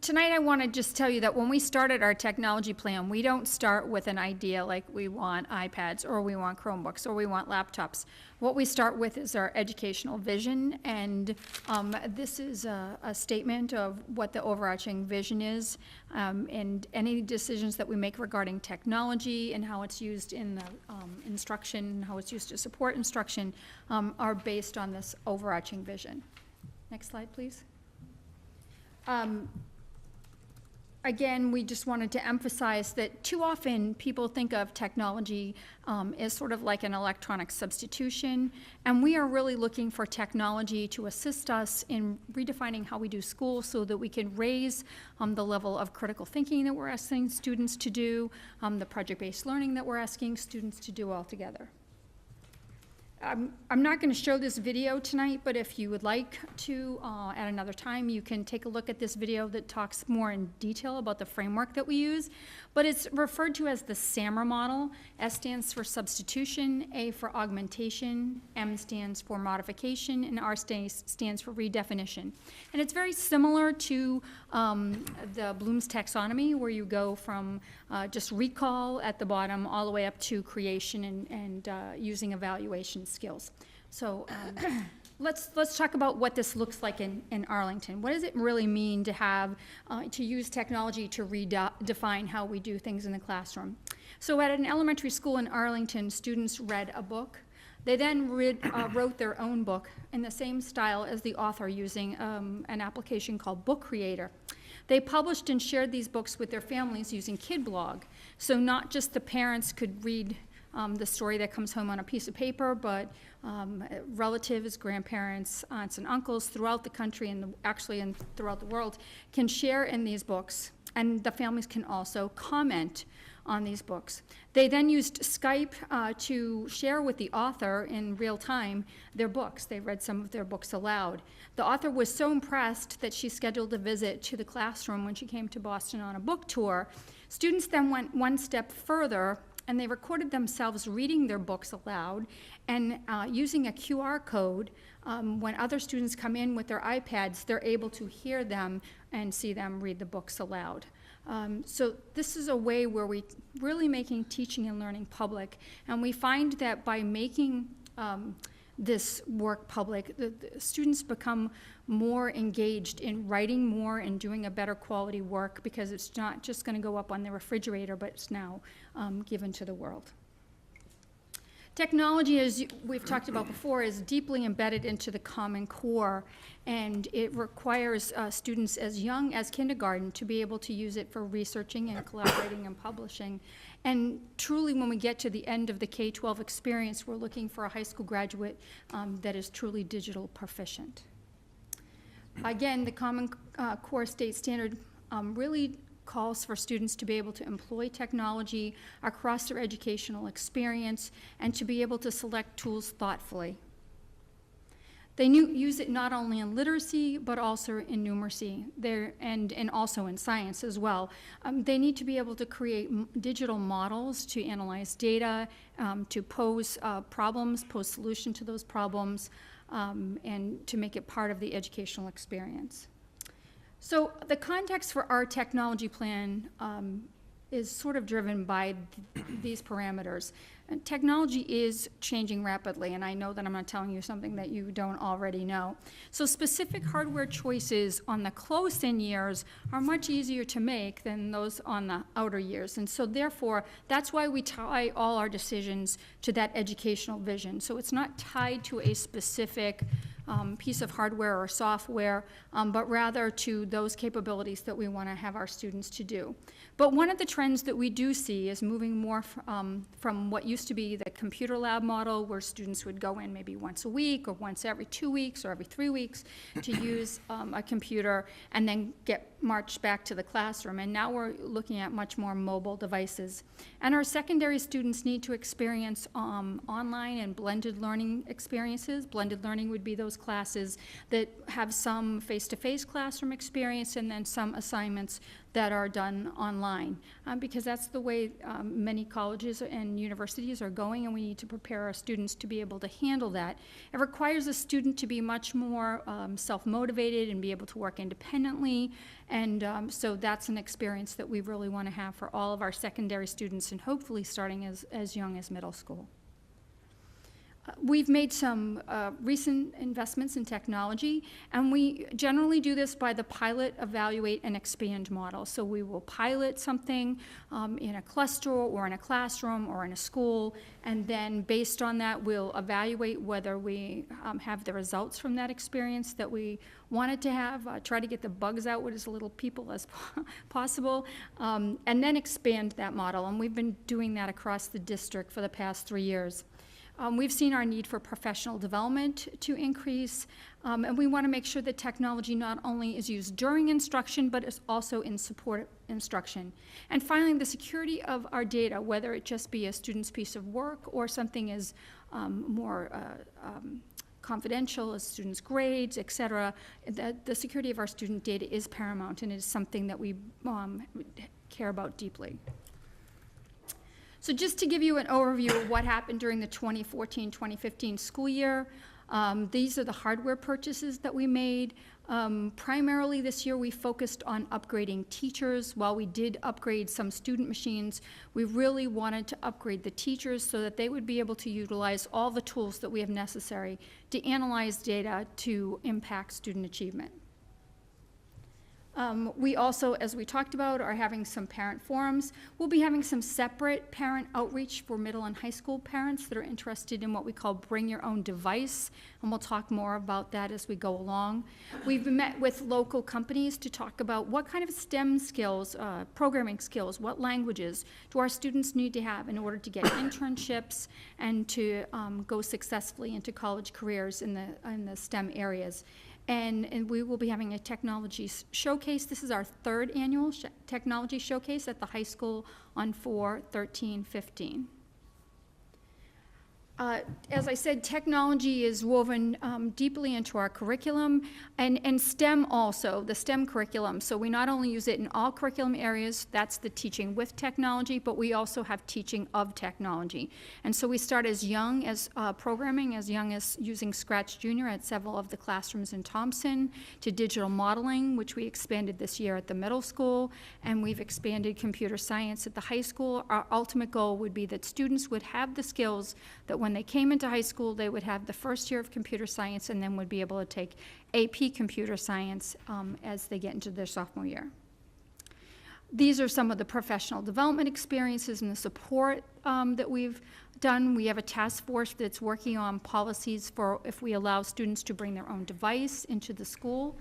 Tonight I want to just tell you that when we started our technology plan, we don't start with an idea like we want iPads or we want Chromebooks or we want laptops. What we start with is our educational vision, and this is a statement of what the overarching vision is, and any decisions that we make regarding technology and how it's used in the instruction, how it's used to support instruction, are based on this overarching vision. Next slide, please. Again, we just wanted to emphasize that too often people think of technology as sort of like an electronic substitution, and we are really looking for technology to assist us in redefining how we do school so that we can raise the level of critical thinking that we're asking students to do, the project-based learning that we're asking students to do altogether. I'm not going to show this video tonight, but if you would like to at another time, you can take a look at this video that talks more in detail about the framework that we use. But it's referred to as the SAMR model. S stands for substitution, A for augmentation, M stands for modification, and R stands for redefinition. And it's very similar to the Bloom's taxonomy, where you go from just recall at the bottom all the way up to creation and using evaluation skills. So let's talk about what this looks like in Arlington. What does it really mean to have to use technology to redefine how we do things in the classroom? So at an elementary school in Arlington, students read a book. They then wrote their own book in the same style as the author, using an application called Book Creator. They published and shared these books with their families using KidBlog. So not just the parents could read the story that comes home on a piece of paper, but relatives, grandparents, aunts and uncles throughout the country and throughout the world can share in these books, and the families can also comment on these books. They then used Skype to share with the author in real time their books. They read some of their books aloud. The author was so impressed that she scheduled a visit to the classroom when she came to Boston on a book tour. Students then went one step further, and they recorded themselves reading their books aloud, and using a QR code, when other students come in with their iPads, they're able to hear them and see them read the books aloud. So this is a way where we're really making teaching and learning public, and we find that by making this work public, the students become more engaged in writing more and doing a better quality work, because it's not just going to go up on the refrigerator, but it's now given to the world. Technology, as we've talked about before, is deeply embedded into the Common Core, and it requires students as young as kindergarten to be able to use it for researching and collaborating and publishing. And truly, when we get to the end of the K-12 experience, we're looking for a high school graduate that is truly digital proficient. Again, the Common Core state standard really calls for students to be able to employ technology across their educational experience and to be able to select tools thoughtfully. They use it not only in literacy, but also in numeracy, and also in science as well. They need to be able to create digital models to analyze data, to pose problems, pose solutions to those problems, and to make it part of the educational experience. So the context for our technology plan is sort of driven by these parameters. And technology is changing rapidly, and I know that I'm not telling you something that you don't already know. So specific hardware choices on the close-in years are much easier to make than those on the outer years. And so therefore, that's why we tie all our decisions to that educational vision. So it's not tied to a specific piece of hardware or software, but rather to those capabilities that we want to have our students to do. But one of the trends that we do see is moving more from what used to be the computer lab model, where students would go in maybe once a week or once every 2 weeks or every 3 weeks to use a computer and then get marched back to the classroom. And now we're looking at much more mobile devices. And our secondary students need to experience online and blended learning experiences. Blended learning would be those classes that have some face-to-face classroom experience and then some assignments that are done online, because that's the way many colleges and universities are going, and we need to prepare our students to be able to handle that. It requires a student to be much more self-motivated and be able to work independently, and so that's an experience that we really want to have for all of our secondary students, and hopefully starting as young as middle school. We've made some recent investments in technology, and we generally do this by the pilot, evaluate, and expand model. So we will pilot something in a cluster or in a classroom or in a school, and then based on that, we'll evaluate whether we have the results from that experience that we wanted to have, try to get the bugs out with as little people as possible, and then expand that model. And we've been doing that across the district for the past 3 years. We've seen our need for professional development to increase, and we want to make sure that technology not only is used during instruction, but is also in support of instruction. And finally, the security of our data, whether it just be a student's piece of work or something as more confidential as students' grades, et cetera, the security of our student data is paramount, and it is something that we care about deeply. So just to give you an overview of what happened during the 2014-2015 school year, these are the hardware purchases that we made. Primarily this year we focused on upgrading teachers. While we did upgrade some student machines, we really wanted to upgrade the teachers so that they would be able to utilize all the tools that we have necessary to analyze data to impact student achievement. We also, as we talked about, are having some parent forums. We'll be having some separate parent outreach for middle and high school parents that are interested in what we call bring your own device, and we'll talk more about that as we go along. We've met with local companies to talk about what kind of STEM skills, programming skills, what languages do our students need to have in order to get internships and to go successfully into college careers in the STEM areas. And we will be having a technology showcase. This is our 3rd annual technology showcase at the high school on 4/13/15. As I said, technology is woven deeply into our curriculum, and STEM also, the STEM curriculum. So we not only use it in all curriculum areas, that's the teaching with technology, but we also have teaching of technology. And so we start as young as programming, as young as using Scratch Junior at several of the classrooms in Thompson, to digital modeling, which we expanded this year at the middle school, and we've expanded computer science at the high school. Our ultimate goal would be that students would have the skills that when they came into high school, they would have the first year of computer science and then would be able to take AP computer science as they get into their sophomore year. These are some of the professional development experiences and the support that we've done. We have a task force that's working on policies for if we allow students to bring their own device into the school.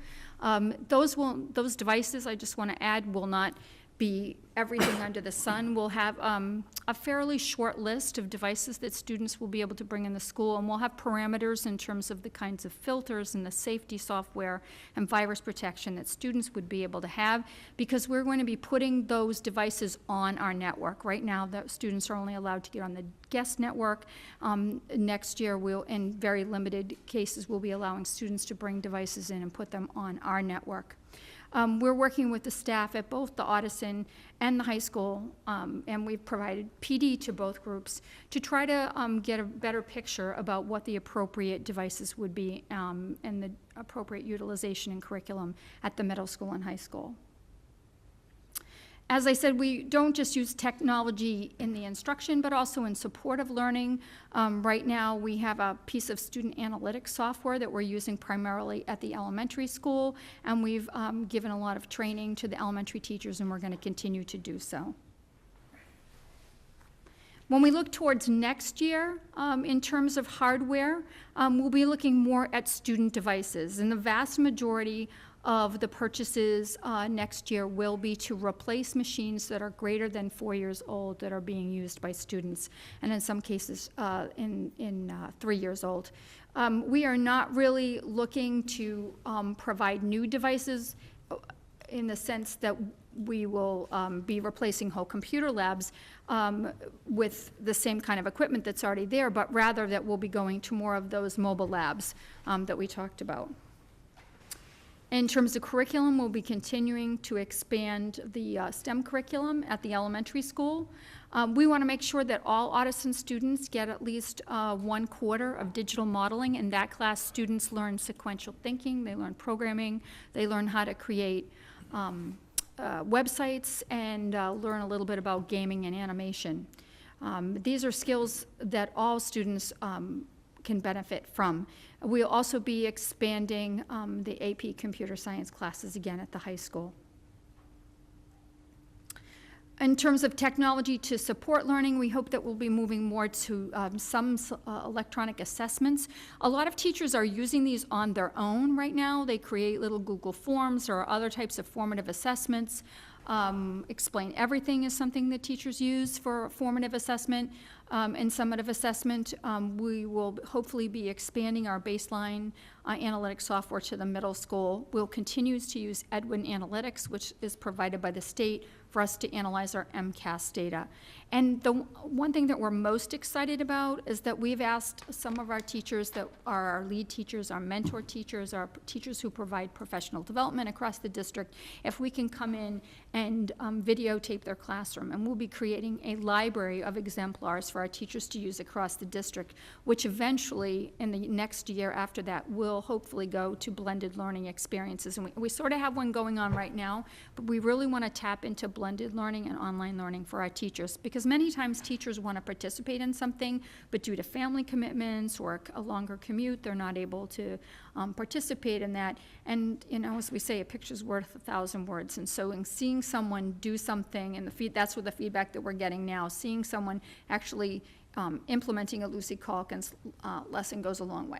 Those devices, I just want to add, will not be everything under the sun. We'll have a fairly short list of devices that students will be able to bring in the school, and we'll have parameters in terms of the kinds of filters and the safety software and virus protection that students would be able to have, because we're going to be putting those devices on our network. Right now, the students are only allowed to get on the guest network. Next year, in very limited cases, we'll be allowing students to bring devices in and put them on our network. We're working with the staff at both the Audison and the high school, and we've provided PD to both groups to try to get a better picture about what the appropriate devices would be and the appropriate utilization and curriculum at the middle school and high school. As I said, we don't just use technology in the instruction, but also in support of learning. Right now, we have a piece of student analytics software that we're using primarily at the elementary school, and we've given a lot of training to the elementary teachers, and we're going to continue to do so. When we look towards next year, in terms of hardware, we'll be looking more at student devices, and the vast majority of the purchases next year will be to replace machines that are greater than 4 years old that are being used by students, and in some cases in 3 years old. We are not really looking to provide new devices in the sense that we will be replacing whole computer labs with the same kind of equipment that's already there, but rather that we'll be going to more of those mobile labs that we talked about. In terms of curriculum, we'll be continuing to expand the STEM curriculum at the elementary school. We want to make sure that all Audison students get at least 1/4 of digital modeling. In that class, students learn sequential thinking, they learn programming, they learn how to create websites, and learn a little bit about gaming and animation. These are skills that all students can benefit from. We'll also be expanding the AP computer science classes again at the high school. In terms of technology to support learning, we hope that we'll be moving more to some electronic assessments. A lot of teachers are using these on their own right now. They create little Google Forms or other types of formative assessments. Explain Everything is something that teachers use for formative assessment and summative assessment. We will hopefully be expanding our baseline analytics software to the middle school. We'll continue to use Edwin Analytics, which is provided by the state, for us to analyze our MCAS data. And the one thing that we're most excited about is that we've asked some of our teachers that are our lead teachers, our mentor teachers, our teachers who provide professional development across the district, if we can come in and videotape their classroom. And we'll be creating a library of exemplars for our teachers to use across the district, which eventually, in the next year after that, will hopefully go to blended learning experiences. And we sort of have one going on right now, but we really want to tap into blended learning and online learning for our teachers, because many times teachers want to participate in something, but due to family commitments or a longer commute, they're not able to participate in that. And, you know, as we say, a picture's worth 1,000 words. And so in seeing someone do something, and that's what the feedback that we're getting now, seeing someone actually implementing a Lucy Calkins lesson goes a long way.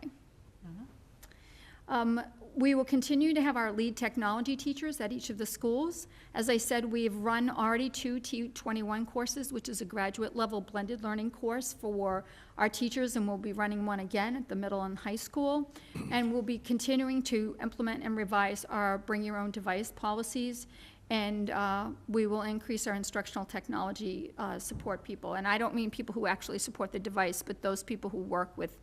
We will continue to have our lead technology teachers at each of the schools. As I said, we've run already 2 T21 courses, which is a graduate level blended learning course for our teachers, and we'll be running one again at the middle and high school. And we'll be continuing to implement and revise our bring your own device policies, and we will increase our instructional technology support people. And I don't mean people who actually support the device, but those people who work with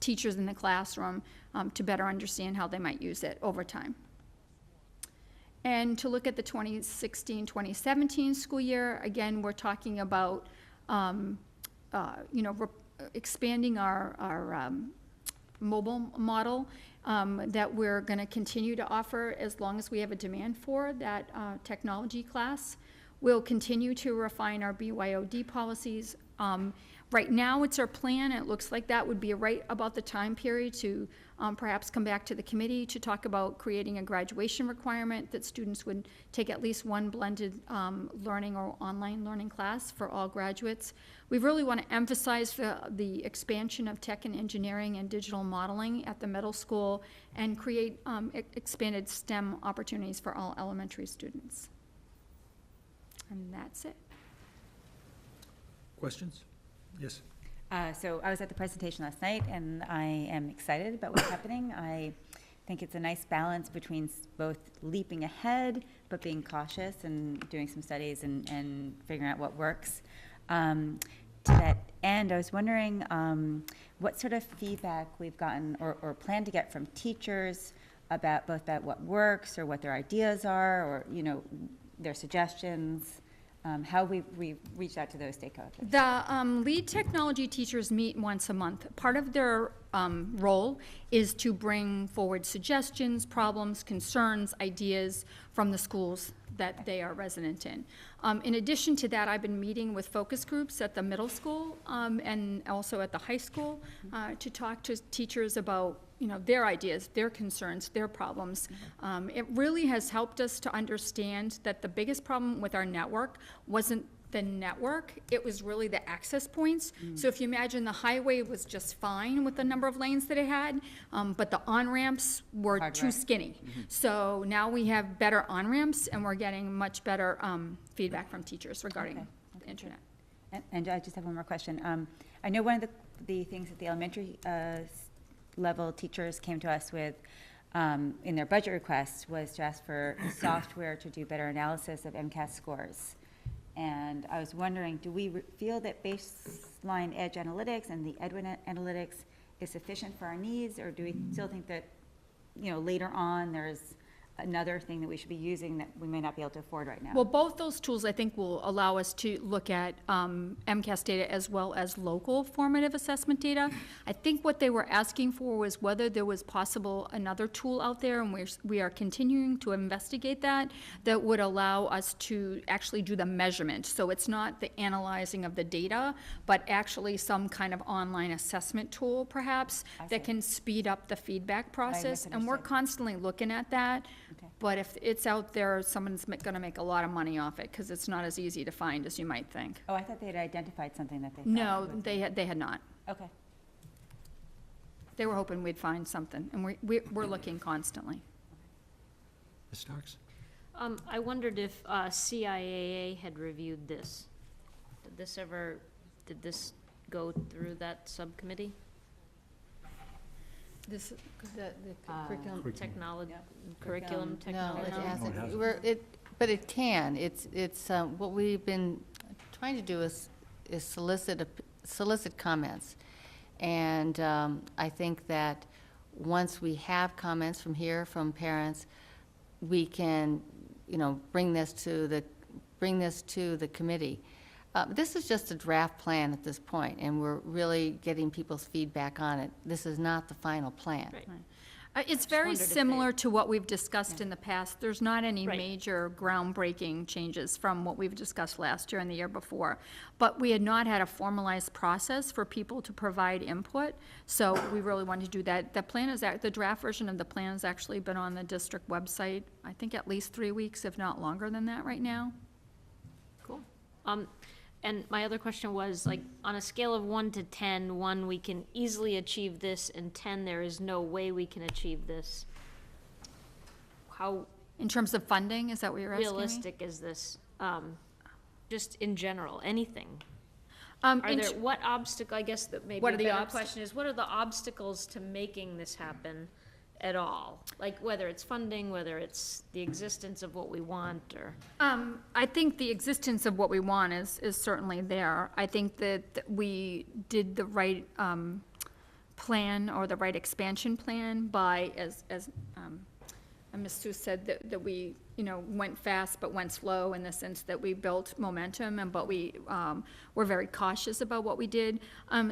teachers in the classroom to better understand how they might use it over time. And to look at the 2016-2017 school year, again, we're talking about expanding our mobile model that we're going to continue to offer as long as we have a demand for that technology class. We'll continue to refine our BYOD policies. Right now, it's our plan, and it looks like that would be right about the time period to perhaps come back to the committee to talk about creating a graduation requirement that students would take at least one blended learning or online learning class for all graduates. We really want to emphasize the expansion of tech and engineering and digital modeling at the middle school and create expanded STEM opportunities for all elementary students. And that's it. Questions? Yes. So I was at the presentation last night, and I am excited about what's happening. I think it's a nice balance between both leaping ahead, but being cautious and doing some studies and figuring out what works. To that end, I was wondering what sort of feedback we've gotten or plan to get from teachers about both about what works or what their ideas are, or their suggestions. How we reach out to those stakeholders. The lead technology teachers meet once a month. Part of their role is to bring forward suggestions, problems, concerns, ideas from the schools that they are resident in. In addition to that, I've been meeting with focus groups at the middle school and also at the high school to talk to teachers about their ideas, their concerns, their problems. It really has helped us to understand that the biggest problem with our network wasn't the network, it was really the access points. So if you imagine the highway was just fine with the number of lanes that it had, but the on-ramps were too skinny. So now we have better on-ramps, and we're getting much better feedback from teachers regarding the internet. And I just have one more question. I know one of the things that the elementary level teachers came to us with in their budget requests was to ask for software to do better analysis of MCAS scores. And I was wondering, do we feel that baseline edge analytics and the Edwin analytics is sufficient for our needs, or do we still think that later on, there's another thing that we should be using that we may not be able to afford right now. Well, both those tools, I think, will allow us to look at MCAS data as well as local formative assessment data. I think what they were asking for was whether there was possible another tool out there, and we are continuing to investigate that would allow us to actually do the measurement. So it's not the analyzing of the data, but actually some kind of online assessment tool, perhaps, that can speed up the feedback process. And we're misunderstood. constantly looking at that. Okay. But if it's out there, someone's gonna make a lot of money off it, because it's not as easy to find as you might think. Oh, I thought they had identified something that they thought. No, was- they had not. Okay. They were hoping we'd find something, and we're looking constantly. Ms. Starks? I wondered if CIAA had reviewed this. Did this go through that subcommittee? This, the curriculum, Technology, Yep. curriculum no, technology? it No, it hasn't. hasn't. But it can. It's, what we've been trying to do is solicit comments. And I think that once we have comments from here, from parents, we can, bring this to the committee. This is just a draft plan at this point, and we're really getting people's feedback on it. This is not the final plan. Right. It's very wondered if they- similar to what we've discussed in the past. There's not any Right. major groundbreaking changes from what we've discussed last year and the year before. But we had not had a formalized process for people to provide input, so we really wanted to do that. The plan is, the draft version of the plan has actually been on the district website, I think at least 3 weeks, if not longer than that right now. Cool. And my other question was, like, on a scale of 1 to 10, 1, we can easily achieve this, and 10, there is no way we can achieve this. How In terms of funding, is that what you're asking me? realistic is this? Just in general, anything? Are What obstacle, I guess that maybe What a are the better obsta- question is, what are the obstacles to making this happen at all? Like, whether it's funding, whether it's the existence of what we want, or? I think the existence of what we want is certainly there. I think that we did the right plan, or the right expansion plan by, as Ms. Sue said, that we, went fast but went slow, in the sense that we built momentum, but we were very cautious about what we did.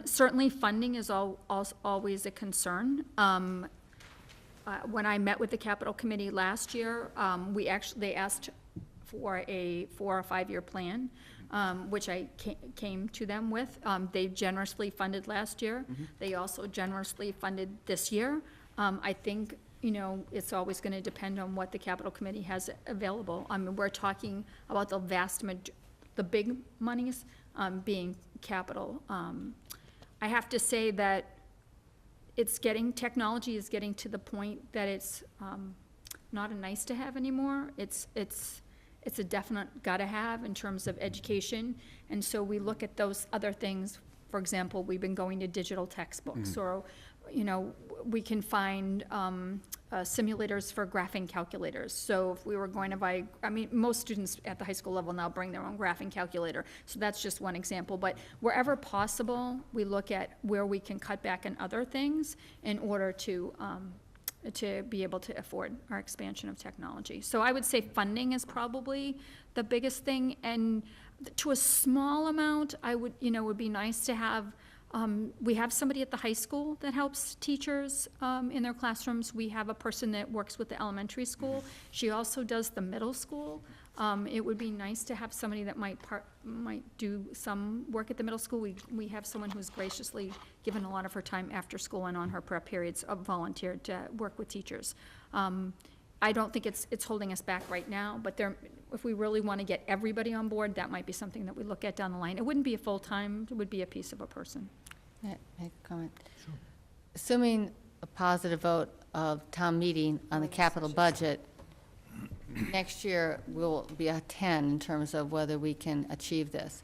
Certainly, funding is always a concern. When I met with the capital committee last year, they asked for a 4 or 5 year plan, which I came to them with. They generously funded last year. They also generously funded this year. I think, it's always going to depend on what the capital committee has available. I mean, we're talking about the big monies being capital. I have to say that technology is getting to the point that it's not a nice to have anymore. It's a definite gotta have in terms of education. And so we look at those other things. For example, we've been going to digital textbooks, or, we can find simulators for graphing calculators. So if we were going to buy, most students at the high school level now bring their own graphing calculator. So that's just one example. But wherever possible, we look at where we can cut back on other things in order to be able to afford our expansion of technology. So I would say funding is probably the biggest thing. And to a small amount, would be nice to have. We have somebody at the high school that helps teachers in their classrooms. We have a person that works with the elementary school. She also does the middle school. It would be nice to have somebody that might do some work at the middle school. We have someone who's graciously given a lot of her time after school and on her prep periods volunteered to work with teachers. I don't think it's holding us back right now, but if we really want to get everybody on board, that might be something that we look at down the line. It wouldn't be a full-time, it would be a piece of a person. Make a comment. Assuming a positive vote of town meeting on the capital budget, next year will be a 10 in terms of whether we can achieve this.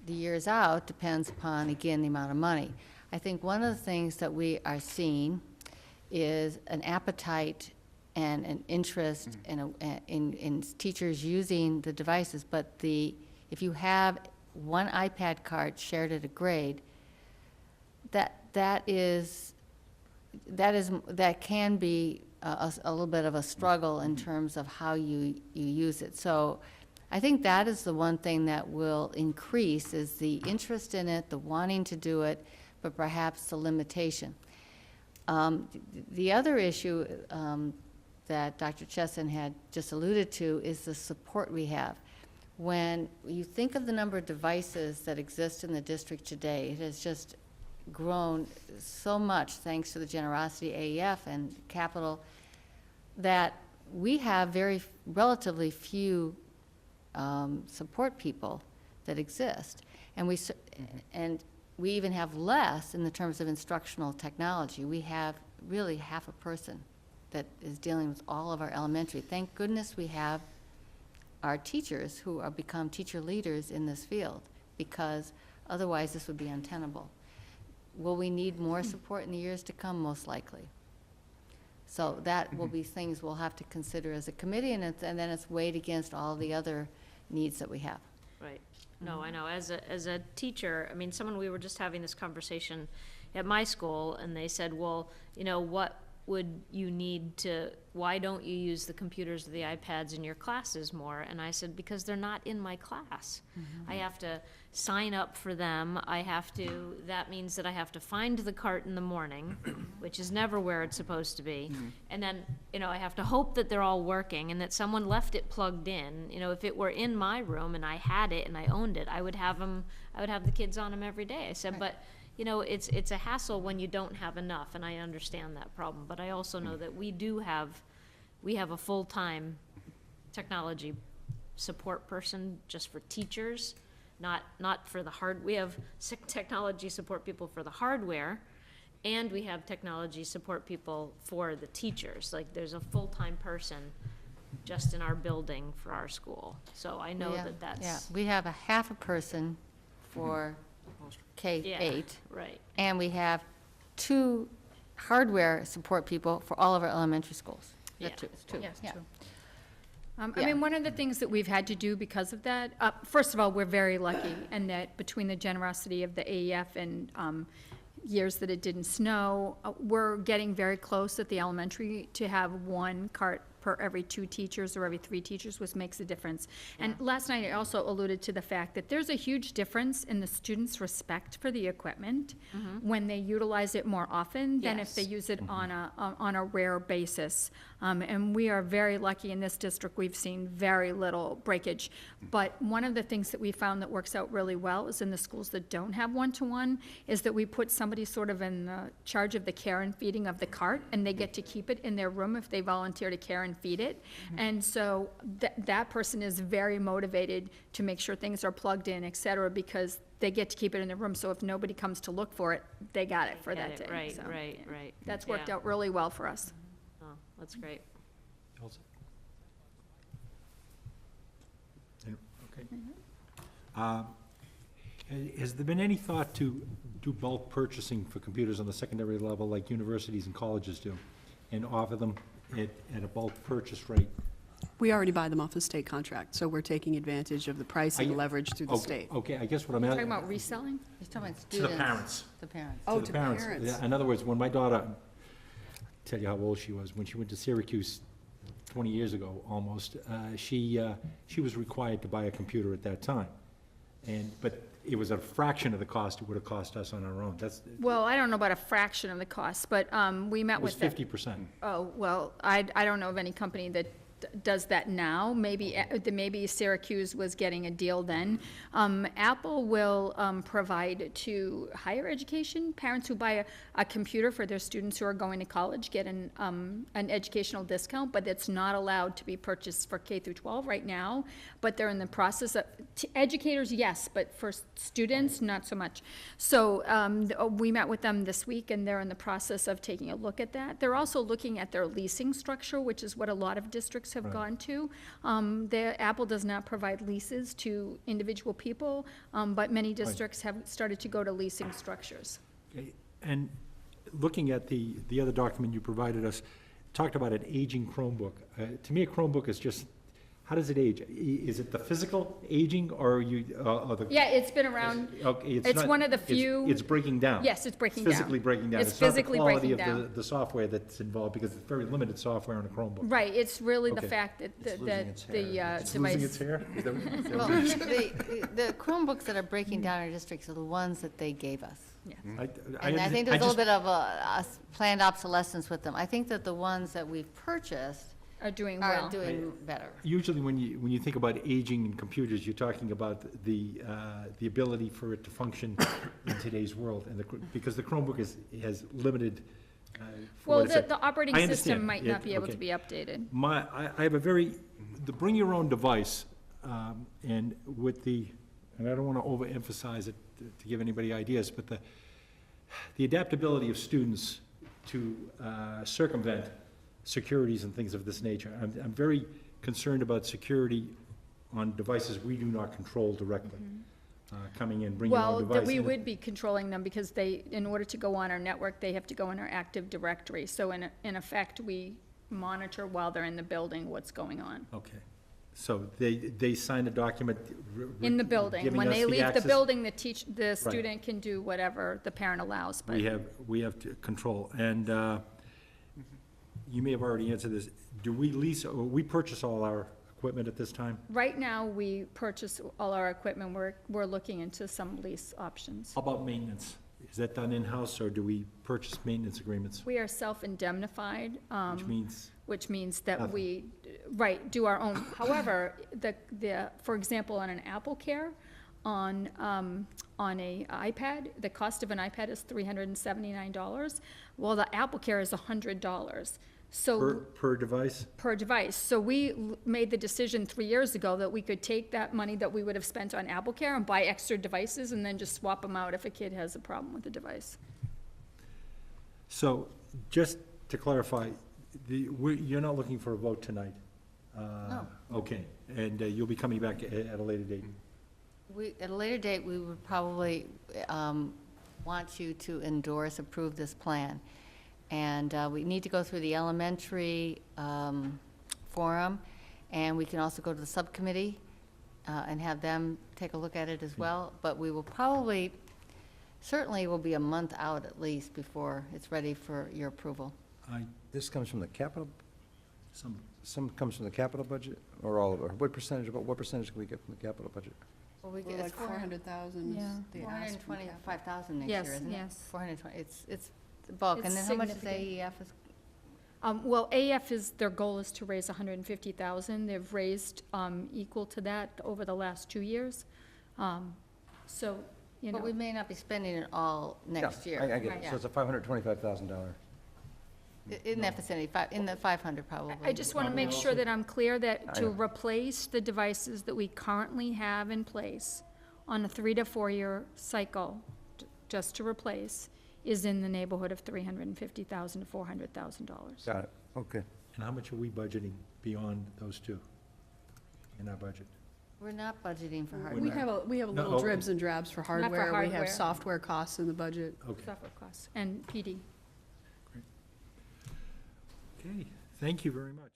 The years out depends upon, again, the amount of money. I think one of the things that we are seeing is an appetite and an interest in teachers using the devices, but if you have one iPad card shared at a grade, that can be a little bit of a struggle in terms of how you use it. So I think that is the one thing that will increase, is the interest in it, the wanting to do it, but perhaps the limitation. The other issue that Dr. Chesson had just alluded to is the support we have. When you think of the number of devices that exist in the district today, it has just grown so much thanks to the generosity AEF and Capital, that we have relatively few support people that exist. And we even have less in the terms of instructional technology. We have really half a person that is dealing with all of our elementary. Thank goodness we have our teachers who are become teacher leaders in this field, because otherwise this would be untenable. Will we need more support in the years to come? Most likely. So that will be things we'll have to consider as a committee, and then it's weighed against all the other needs that we have. Right. No, I know. As a teacher, I mean, we were just having this conversation at my school, and they said, well, you know, what would you need why don't you use the computers or the iPads in your classes more? And I said, because they're not in my class. I have to sign up for them. That means that I have to find the cart in the morning, which is never where it's supposed to be. And then, you know, I have to hope that they're all working and that someone left it plugged in. You know, if it were in my room and I had it and I owned it, I would have the kids on them every day. I said, but you know, it's a hassle when you don't have enough, and I understand that problem. But I also know that we have a full-time technology support person just for teachers, not for the we have technology support people for the hardware, and we have technology support people for the teachers. Like, there's a full-time person just in our building for our school. So I know that's. Yeah, we have a half a person for K-8. Yeah, right. And we have 2 hardware support people for all of our elementary schools. Yeah. It's 2. Yes, Yeah. true. I Yeah. mean, one of the things that we've had to do because of that, first of all, we're very lucky, and that between the generosity of the AEF and years that it didn't snow, we're getting very close at the elementary to have 1 cart per every 2 teachers or every 3 teachers, which makes a difference. And last night, I also alluded to the fact that there's a huge difference in the students' respect for the equipment when they utilize it more often than if they use it on a rare basis. And we are very lucky in this district. We've seen very little breakage. But one of the things that we found that works out really well is in the schools that don't have one-to-one, is that we put somebody sort of in charge of the care and feeding of the cart, and they get to keep it in their room if they volunteer to care and feed it. And so that person is very motivated to make sure things are plugged in, et cetera, because they get to keep it in their room. So if nobody comes to look for it, they got it for that day. Right, So, right, yeah. right. That's worked Yeah. out really well for us. Oh, that's great. Also- Okay. Has there been any thought to do bulk purchasing for computers on the secondary level like universities and colleges do, and offer them at a bulk purchase rate? We already buy them off a state contract, so we're taking advantage of the price and the leverage through the state. Okay, I guess what I'm Talking asking. about reselling? He's talking about To students. the parents. The parents. Oh, the to parents. parents. Yeah, in other words, when my daughter, tell you how old she was, when she went to Syracuse 20 years ago, almost, she was required to buy a computer at that time. But it was a fraction of the cost it would have cost us on our own. Well, I don't know about a fraction of the cost, but we met It was with the. 50%. Oh, well, I don't know of any company that does that now. Maybe Syracuse was getting a deal then. Apple will provide to higher education, parents who buy a computer for their students who are going to college get an educational discount, but it's not allowed to be purchased for K through 12 right now. But they're in the process of, educators, yes, but for students, not so much. So we met with them this week, and they're in the process of taking a look at that. They're also looking at their leasing structure, which is what a lot of districts have Right. gone to. Apple does not provide leases to individual people, but many districts have started to go to leasing structures. Okay, and looking at the other document you provided us, talked about an aging Chromebook. To me, a Chromebook is just, how does it age? Is it the physical aging, or are you, or the? Yeah, it's been around, Okay, it's not- one of the it's- few- It's breaking down. yes, it's breaking down. Physically breaking down. It's physically breaking not the down. quality of the software that's involved, because it's very limited software on a Chromebook. Right, it's really the Okay. fact that, It's losing that its the hair. It's losing its device. hair? Is that what- is that Well, what- the Chromebooks that are breaking down our districts are the ones that they gave us. And I think there's a little bit of a planned obsolescence with them. I think that the ones that we've purchased Are doing are well. doing better. Usually, when you think about aging in computers, you're talking about the ability for it to function in today's world, and because the Chromebook has limited. for Well, what it's- the operating I system understand. might Yeah, not be able to okay. be updated. I have a very, the bring your own device, and with and I don't want to overemphasize it to give anybody ideas, but the adaptability of students to circumvent securities and things of this nature. I'm very concerned about security on devices we do not control directly. Coming in, bring your own Well, device. that we and- would be controlling them because they, in order to go on our network, they have to go in our Active Directory. So in effect, we monitor while they're in the building what's going on. Okay, so they sign a document. In the building. giving When us they leave the access? building, the student can do whatever the parent allows, but. We have to control, and you may have already answered this. Do we lease, or we purchase all our equipment at this time? Right now, we purchase all our equipment. We're looking into some lease options. How about maintenance? Is that done in-house, or do we purchase maintenance agreements? We are self-indemnified, Which means, which means that Nothing. we, right, do our own. However, for example, on an Apple Care, on a iPad, the cost of an iPad is $379. Well, the Apple Care is $100. So per device? per device. So we made the decision 3 years ago that we could take that money that we would have spent on Apple Care and buy extra devices and then just swap them out if a kid has a problem with the device. So, just to clarify, you're not looking for a vote tonight? No. Okay, and you'll be coming back at a later date? At a later date, we would probably want you to endorse, approve this plan. And we need to go through the elementary forum, and we can also go to the subcommittee and have them take a look at it as well. But we will probably, certainly will be a month out at least before it's ready for your approval. This comes from the capital, Some, some comes from the capital budget, or all of it? What percentage can we get from the capital budget? Well, we We're get like 400,000 Yeah. is the ask from capital. 425,000 next Yes, year, isn't it? yes. 420, it's the bulk. And It's then how much is significant. AEF? Well, AF their goal is to raise 150,000. They've raised equal to that over the last 2 years. So, you But we know, may not be spending it all next year. I get Right. it, so it's a $525,000. In that vicinity, in the 500 probably. I just want to make sure that I'm clear that I to know. replace the devices that we currently have in place on a 3 to 4 year cycle, just to replace, is in the neighborhood of $350,000 to $400,000. Got it, okay. and how much are we budgeting beyond those two in our budget? We're not budgeting for We hardware. have a No, little dribs and drabs for hardware. We hardware. have software costs in the budget. Okay, Software costs and PD. okay, thank you very much.